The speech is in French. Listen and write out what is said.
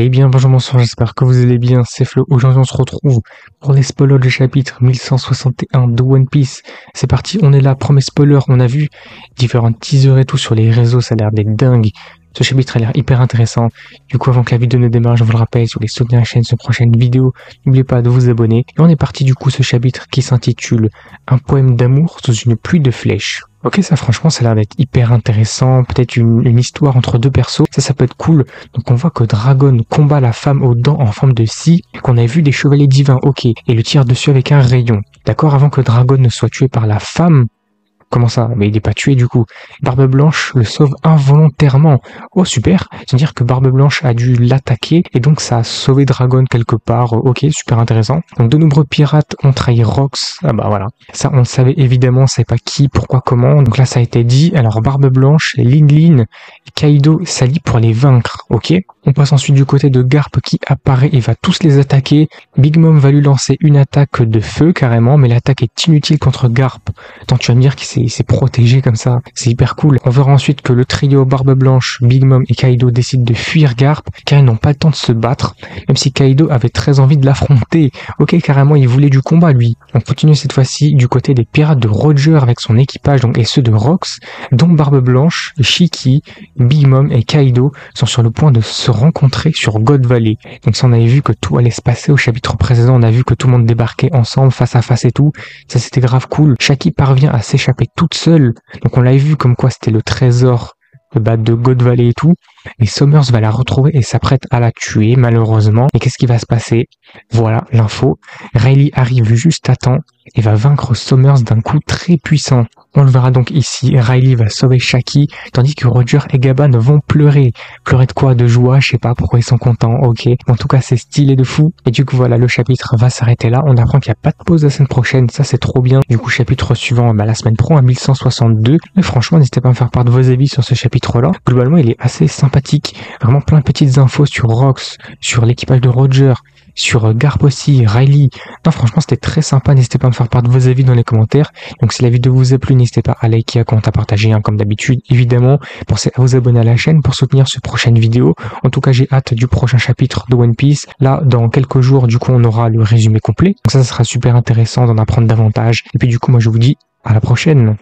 Eh bien, bonjour, bonsoir, j'espère que vous allez bien, c'est Flo. Aujourd'hui, on se retrouve pour les spoilers du chapitre 1161 de One Piece. C'est parti, on est là, premier spoiler, on a vu différents teasers et tout sur les réseaux, ça a l'air d'être dingue. Ce chapitre a l'air hyper intéressant. Du coup, avant que la vidéo ne démarre, je vous le rappelle, si vous voulez soutenir la chaîne sur une prochaine vidéo, n'oubliez pas de vous abonner. Et on est parti du coup, ce chapitre qui s'intitule Un poème d'amour sous une pluie de flèches. Ok, ça franchement, ça a l'air d'être hyper intéressant. Peut-être une histoire entre deux persos. Ça peut être cool. Donc on voit que Dragon combat la femme aux dents en forme de scie, qu'on a vu des chevaliers divins, ok, et le tire dessus avec un rayon. D'accord, avant que Dragon ne soit tué par la femme. Comment ça? Mais il n'est pas tué du coup. Barbe Blanche le sauve involontairement. Oh super, c'est-à-dire que Barbe Blanche a dû l'attaquer et donc ça a sauvé Dragon quelque part. Ok, super intéressant. Donc de nombreux pirates ont trahi Rox. Ah bah voilà. Ça on le savait évidemment, on ne savait pas qui, pourquoi, comment. Donc là ça a été dit. Alors Barbe Blanche, Lin Lin et Kaido s'allient pour les vaincre. Ok. On passe ensuite du côté de Garp qui apparaît et va tous les attaquer. Big Mom va lui lancer une attaque de feu carrément, mais l'attaque est inutile contre Garp. Attends, tu vas me dire qu'il s'est protégé comme ça, c'est hyper cool. On verra ensuite que le trio Barbe Blanche, Big Mom et Kaido décident de fuir Garp car ils n'ont pas le temps de se battre, même si Kaido avait très envie de l'affronter. Ok, carrément il voulait du combat lui. On continue cette fois-ci du côté des pirates de Roger avec son équipage donc, et ceux de Rox, dont Barbe Blanche, Shiki, Big Mom et Kaido sont sur le point de se rencontrer sur God Valley. Donc ça on avait vu que tout allait se passer au chapitre précédent, on a vu que tout le monde débarquait ensemble face à face et tout, ça c'était grave cool. Shaki parvient à s'échapper toute seule, donc on l'avait vu comme quoi c'était le trésor de God Valley et tout, mais Summers va la retrouver et s'apprête à la tuer malheureusement. Et qu'est-ce qui va se passer? Voilà l'info. Rayleigh arrive juste à temps et va vaincre Summers d'un coup très puissant. On le verra donc ici, Rayleigh va sauver Shaki, tandis que Roger et Gaban vont pleurer. Pleurer de quoi? De joie, je sais pas pourquoi ils sont contents, ok. En tout cas, c'est stylé de fou. Et du coup, voilà, le chapitre va s'arrêter là. On apprend qu'il n'y a pas de pause la semaine prochaine, ça c'est trop bien. Du coup, chapitre suivant, la semaine pro, à 1162. Mais franchement, n'hésitez pas à me faire part de vos avis sur ce chapitre-là. Globalement, il est assez sympathique. Vraiment plein de petites infos sur Rox, sur l'équipage de Roger, sur Garp aussi, Rayleigh. Non, franchement, c'était très sympa. N'hésitez pas à me faire part de vos avis dans les commentaires. Donc, si la vidéo vous a plu, n'hésitez pas à liker, à commenter, à partager, comme d'habitude, évidemment. Pensez à vous abonner à la chaîne pour soutenir cette prochaine vidéo. En tout cas, j'ai hâte du prochain chapitre de One Piece. Là, dans quelques jours, du coup, on aura le résumé complet. Donc ça sera super intéressant d'en apprendre davantage. Et puis, du coup, moi, je vous dis à la prochaine.